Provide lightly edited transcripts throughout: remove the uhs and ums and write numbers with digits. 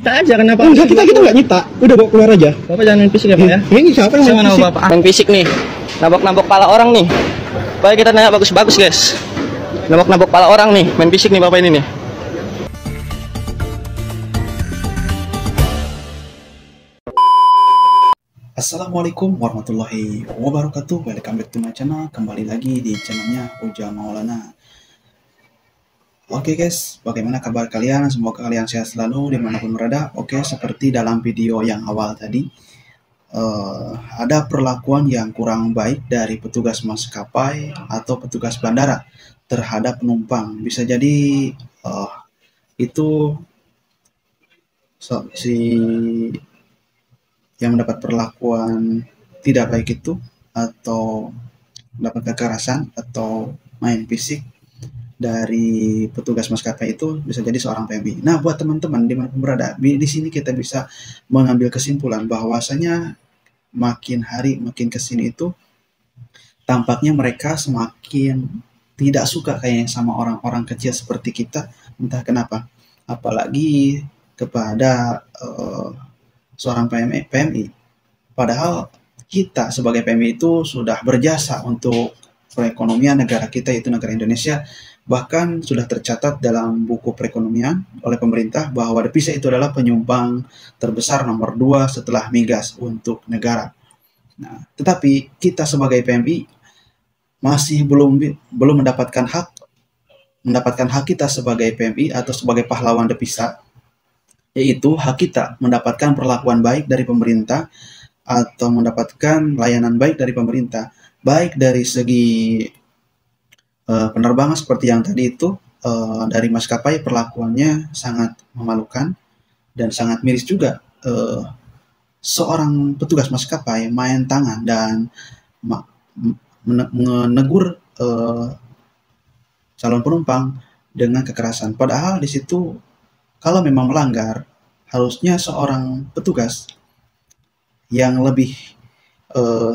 Tak aja kenapa? Enggak, kita nggak nyita. Udah bawa keluar aja. Bapak jangan main fisik ya Pak ya. Ini siapa yang Saya main mana fisik? Bapak? Main fisik nih. Nabok-nabok pala orang nih. Baik kita nanya bagus-bagus guys. Nabok-nabok pala orang nih. Main fisik nih Bapak ini nih. Assalamualaikum warahmatullahi wabarakatuh. Welcome back to my channel. Kembali lagi di channelnya Ujang Maulana. Oke guys, bagaimana kabar kalian? Semoga kalian sehat selalu dimanapun berada. Oke, seperti dalam video yang awal tadi, ada perlakuan yang kurang baik dari petugas maskapai atau petugas bandara terhadap penumpang. Bisa jadi itu si yang mendapat perlakuan tidak baik itu, atau mendapat kekerasan atau main fisik dari petugas maskapai itu, bisa jadi seorang PMI. Nah, buat teman-teman dimanapun berada, di sini kita bisa mengambil kesimpulan bahwasanya makin hari makin kesini itu tampaknya mereka semakin tidak suka kayaknya sama orang-orang kecil seperti kita, entah kenapa. Apalagi kepada seorang PMI. Padahal kita sebagai PMI itu sudah berjasa untuk perekonomian negara kita, yaitu negara Indonesia. Bahkan sudah tercatat dalam buku perekonomian oleh pemerintah bahwa devisa itu adalah penyumbang terbesar nomor 2 setelah migas untuk negara. Nah, tetapi kita sebagai PMI masih belum mendapatkan hak kita sebagai PMI atau sebagai pahlawan devisa, yaitu hak kita mendapatkan perlakuan baik dari pemerintah atau mendapatkan layanan baik dari pemerintah, baik dari segi penerbangan seperti yang tadi itu, dari maskapai perlakuannya sangat memalukan dan sangat miris juga. Seorang petugas maskapai main tangan dan menegur calon penumpang dengan kekerasan, padahal di situ kalau memang melanggar, harusnya seorang petugas yang lebih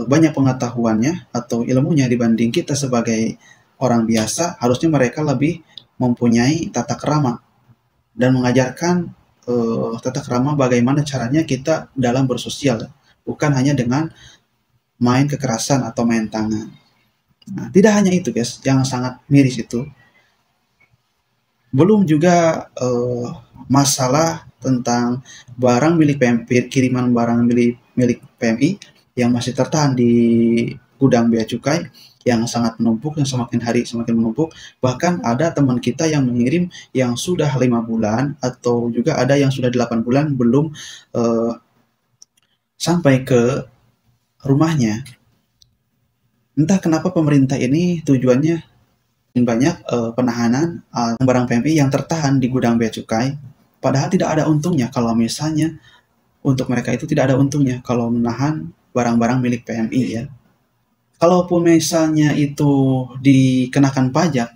banyak pengetahuannya atau ilmunya dibanding kita sebagai orang biasa, harusnya mereka lebih mempunyai tata krama dan mengajarkan tata krama bagaimana caranya kita dalam bersosial, bukan hanya dengan main kekerasan atau main tangan. Nah, tidak hanya itu guys, yang sangat miris itu, belum juga masalah tentang barang milik PMI, kiriman barang milik PMI yang masih tertahan di gudang bea cukai yang sangat menumpuk, yang semakin hari semakin menumpuk. Bahkan ada teman kita yang mengirim yang sudah 5 bulan atau juga ada yang sudah 8 bulan belum sampai ke rumahnya. Entah kenapa pemerintah ini tujuannya banyak penahanan barang PMI yang tertahan di gudang bea cukai, padahal tidak ada untungnya kalau misalnya untuk mereka itu tidak ada untungnya kalau menahan barang-barang milik PMI ya. Kalaupun misalnya itu dikenakan pajak,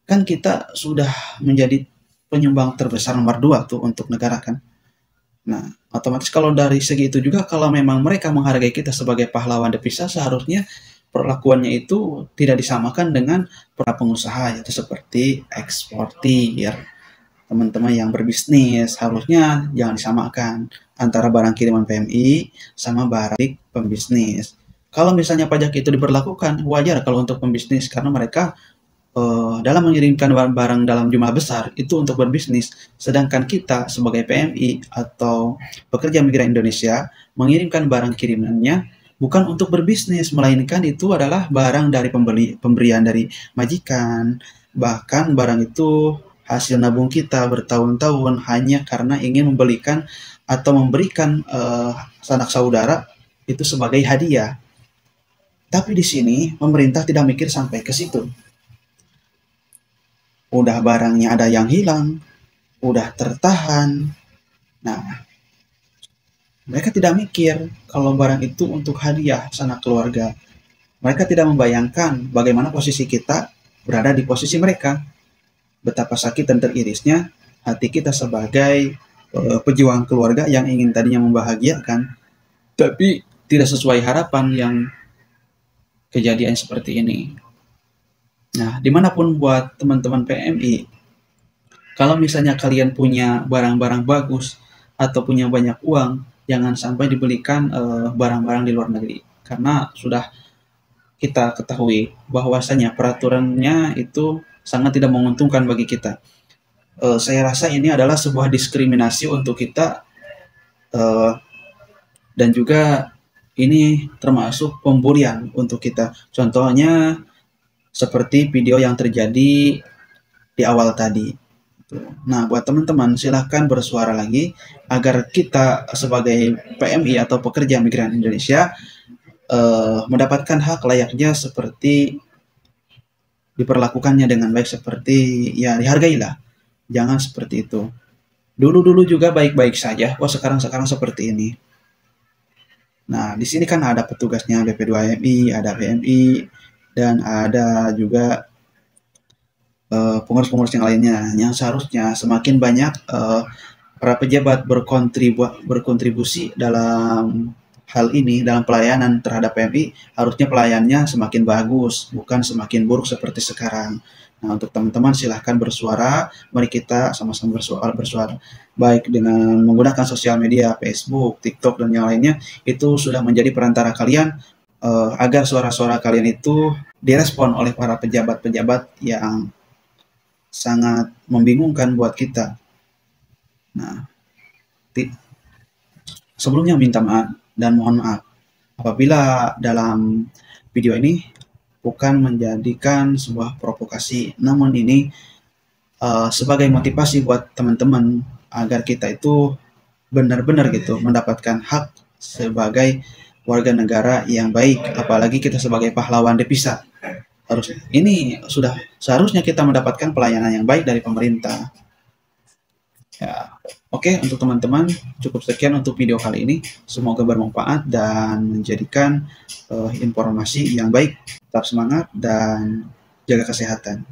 kan kita sudah menjadi penyumbang terbesar nomor 2 tuh untuk negara kan. Nah, otomatis kalau dari segi itu juga, kalau memang mereka menghargai kita sebagai pahlawan devisa, seharusnya perlakuannya itu tidak disamakan dengan para pengusaha, yaitu seperti eksportir. Teman-teman yang berbisnis harusnya jangan disamakan antara barang kiriman PMI sama barang pembisnis. Kalau misalnya pajak itu diberlakukan, wajar kalau untuk pembisnis, karena mereka dalam mengirimkan barang dalam jumlah besar itu untuk berbisnis, sedangkan kita sebagai PMI atau pekerja migran Indonesia mengirimkan barang kirimannya bukan untuk berbisnis, melainkan itu adalah barang dari pemberian dari majikan. Bahkan barang itu hasil nabung kita bertahun-tahun hanya karena ingin memberikan sanak saudara itu sebagai hadiah. Tapi di sini pemerintah tidak mikir sampai ke situ. Udah barangnya ada yang hilang, udah tertahan. Nah, mereka tidak mikir kalau barang itu untuk hadiah sanak keluarga. Mereka tidak membayangkan bagaimana posisi kita berada di posisi mereka. Betapa sakit dan teririsnya hati kita sebagai pejuang keluarga yang ingin tadinya membahagiakan, tapi tidak sesuai harapan yang kejadian seperti ini. Nah, dimanapun buat teman-teman PMI, kalau misalnya kalian punya barang-barang bagus, atau punya banyak uang, jangan sampai dibelikan barang-barang di luar negeri. Karena sudah kita ketahui bahwasanya peraturannya itu sangat tidak menguntungkan bagi kita. Saya rasa ini adalah sebuah diskriminasi untuk kita, eh, dan juga ini termasuk pemburian untuk kita. Contohnya seperti video yang terjadi di awal tadi. Nah, buat teman-teman silahkan bersuara lagi agar kita sebagai PMI atau pekerja migran Indonesia mendapatkan hak layaknya seperti diperlakukannya dengan baik, seperti ya dihargailah. Jangan seperti itu. Dulu-dulu juga baik-baik saja, kok sekarang-sekarang seperti ini. Nah, di sini kan ada petugasnya BP2MI, ada PMI, dan ada juga pengurus-pengurus yang lainnya, yang seharusnya semakin banyak para pejabat berkontribusi dalam hal ini, dalam pelayanan terhadap PMI. Harusnya pelayannya semakin bagus, bukan semakin buruk seperti sekarang. Nah, untuk teman-teman silahkan bersuara, mari kita sama-sama bersuara, baik dengan menggunakan sosial media, Facebook, TikTok, dan yang lainnya. Itu sudah menjadi perantara kalian agar suara-suara kalian itu direspon oleh para pejabat-pejabat yang sangat membingungkan buat kita. Nah, sebelumnya minta maaf dan mohon maaf apabila dalam video ini bukan menjadikan sebuah provokasi, namun ini sebagai motivasi buat teman-teman agar kita itu benar-benar gitu mendapatkan hak sebagai warga negara yang baik, apalagi kita sebagai pahlawan devisa. Ini sudah seharusnya kita mendapatkan pelayanan yang baik dari pemerintah. Ya, oke, untuk teman-teman cukup sekian untuk video kali ini. Semoga bermanfaat dan menjadikan informasi yang baik. Tetap semangat dan jaga kesehatan.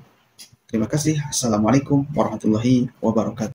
Terima kasih. Assalamualaikum warahmatullahi wabarakatuh.